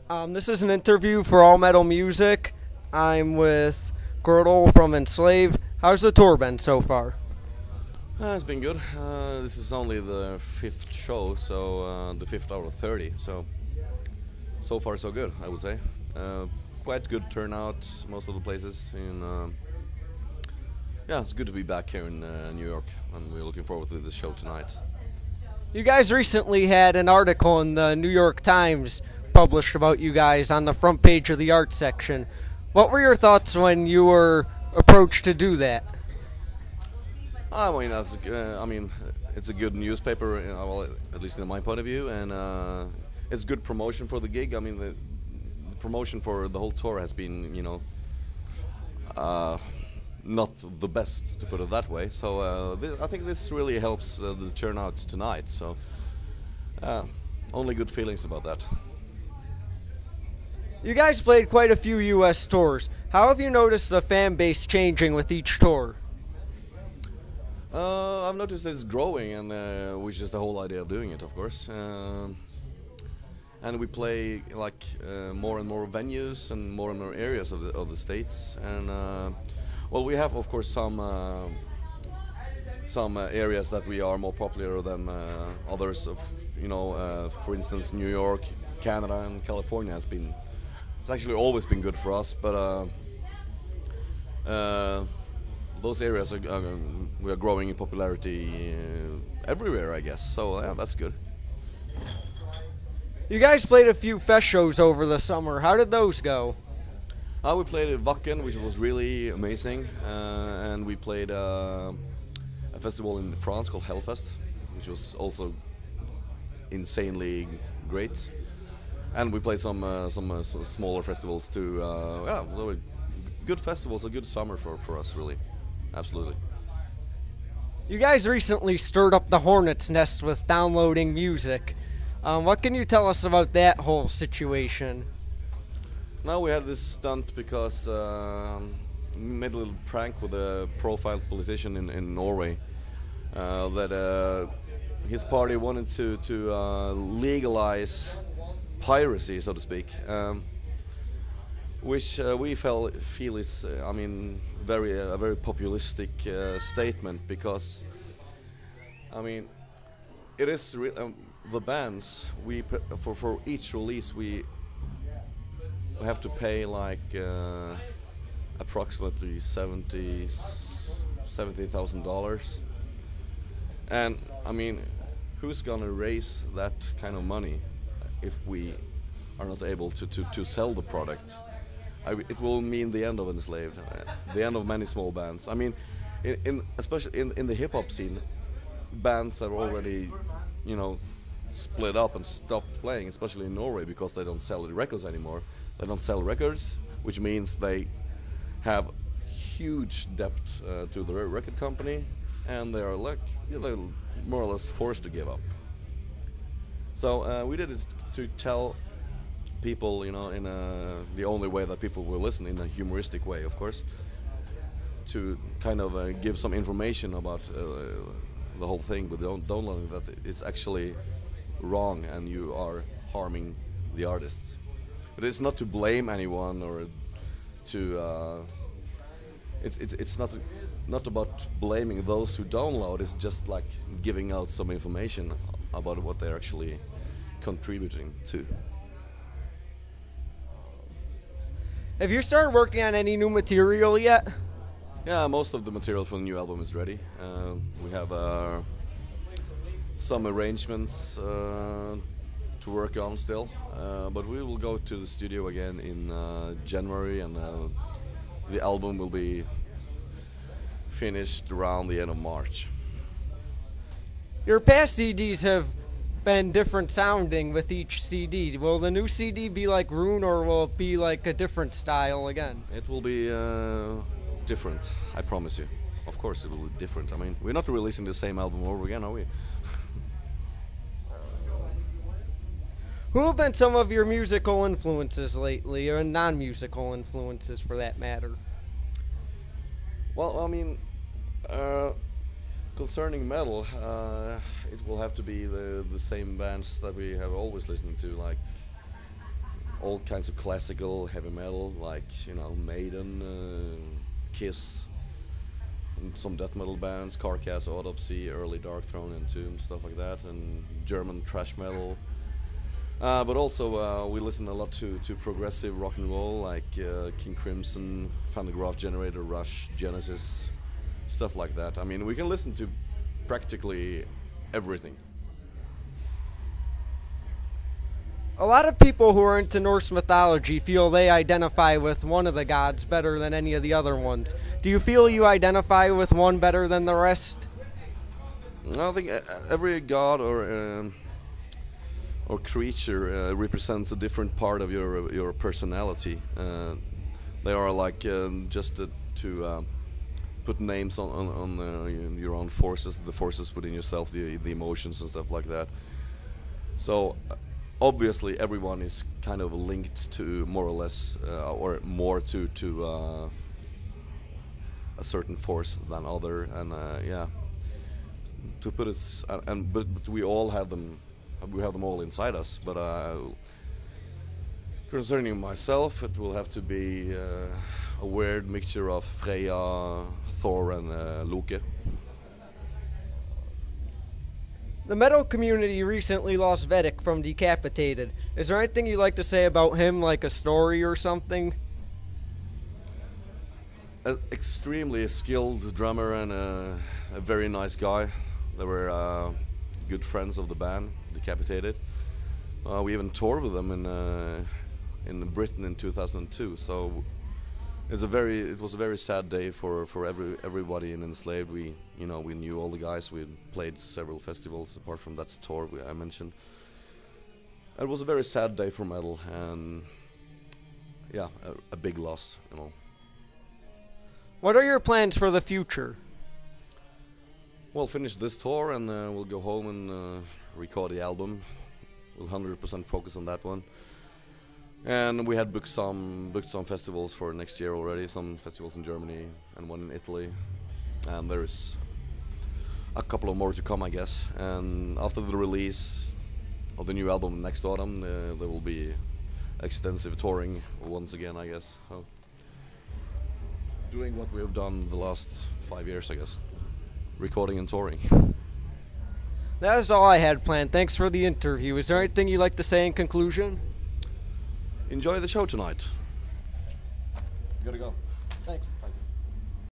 This is an interview for All Metal Music. I'm with Girdle from Enslaved. How's the tour been so far? It's been good. This is only the fifth show, so the fifth out of 30. So far so good, I would say. Quite good turnout, most of the places. Yeah, it's good to be back here in New York, and we're looking forward to the show tonight. You guys recently had an article in the New York Times published about you guys on the front page of the art section. What were your thoughts when you were approached to do that? It's a good newspaper, well, at least in my point of view, and it's good promotion for the gig. I mean, the promotion for the whole tour has been, not the best, to put it that way. So I think this really helps the turnouts tonight. So only good feelings about that. You guys played quite a few U.S. tours. How have you noticed the fan base changing with each tour? I've noticed that it's growing, and which is the whole idea of doing it, of course. And we play more and more venues and more areas of the states. And well, we have, of course, some areas that we are more popular than others. For instance, New York, Canada, and California has been. It's actually always been good for us, but those areas we are growing in popularity everywhere, I guess. So yeah, that's good. You guys played a few fest shows over the summer. How did those go? We played at Wacken, which was really amazing, and we played a festival in France called Hellfest, which was also insanely great. And we played some smaller festivals too. Yeah, they were good festivals, a good summer for us, really. Absolutely. You guys recently stirred up the hornet's nest with downloading music. What can you tell us about that whole situation? Now we had this stunt because we made a little prank with a profiled politician in Norway that his party wanted to legalize piracy, so to speak, which we feel is, a very populistic statement, because, it is the bands for each release we have to pay approximately $70,000, and who's gonna raise that kind of money if we are not able to sell the product? It will mean the end of Enslaved, the end of many small bands. Especially in the hip hop scene, bands are already, split up and stopped playing, especially in Norway, because they don't sell records anymore. They don't sell records, which means they have huge debt to the record company, and they are they're more or less forced to give up. So we did it to tell people, in the only way that people will listen, in a humoristic way, of course, to kind of give some information about the whole thing with downloading, that it's actually wrong and you are harming the artists. But it's not to blame anyone or to. It's not about blaming those who download. It's just like giving out some information about what they're actually contributing to. Have you started working on any new material yet? Yeah, most of the material for the new album is ready. We have some arrangements to work on still, but we will go to the studio again in January, and the album will be finished around the end of March. Your past CDs have been different sounding with each CD. Will the new CD be like Rune, or will it be like a different style again? It will be different, I promise you. Of course it will be different. We're not releasing the same album over again, are we? Who have been some of your musical influences lately, or non-musical influences for that matter? Well, concerning metal, it will have to be the same bands that we have always listened to, like all kinds of classical heavy metal, like Maiden, Kiss, and some death metal bands, Carcass, Autopsy, early Dark Throne, Entomb, stuff like that, and German thrash metal. But also we listen a lot to progressive rock and roll, like King Crimson, Van de Graaff Generator, Rush, Genesis, stuff like that. I mean, we can listen to practically everything. A lot of people who are into Norse mythology feel they identify with one of the gods better than any of the other ones. Do you feel you identify with one better than the rest? I think every god or creature represents a different part of your personality. They are like just to put names on your own forces, the forces within yourself, the emotions and stuff like that. So obviously everyone is kind of linked to more or less or more to a certain force than other, and yeah, to put it, but we all have them. We have them all inside us. But concerning myself, it will have to be a weird mixture of Freya, Thor, and Loki. The metal community recently lost Vedek from Decapitated. Is there anything you'd like to say about him, like a story or something? An extremely skilled drummer and a very nice guy. They were good friends of the band, Decapitated. We even toured with them in Britain in 2002. So it was a very sad day for everybody in Enslaved. We knew all the guys. We played several festivals apart from that tour I mentioned. It was a very sad day for metal, and yeah, a big loss. What are your plans for the future? We'll finish this tour and we'll go home and record the album. We'll 100% focus on that one. And we had booked some festivals for next year already. Some festivals in Germany and one in Italy. And there's a couple of more to come, I guess. And after the release of the new album next autumn, there will be extensive touring once again, I guess. So, doing what we have done the last 5 years, I guess. Recording and touring. That is all I had planned. Thanks for the interview. Is there anything you'd like to say in conclusion? Enjoy the show tonight. Gotta go. Thanks.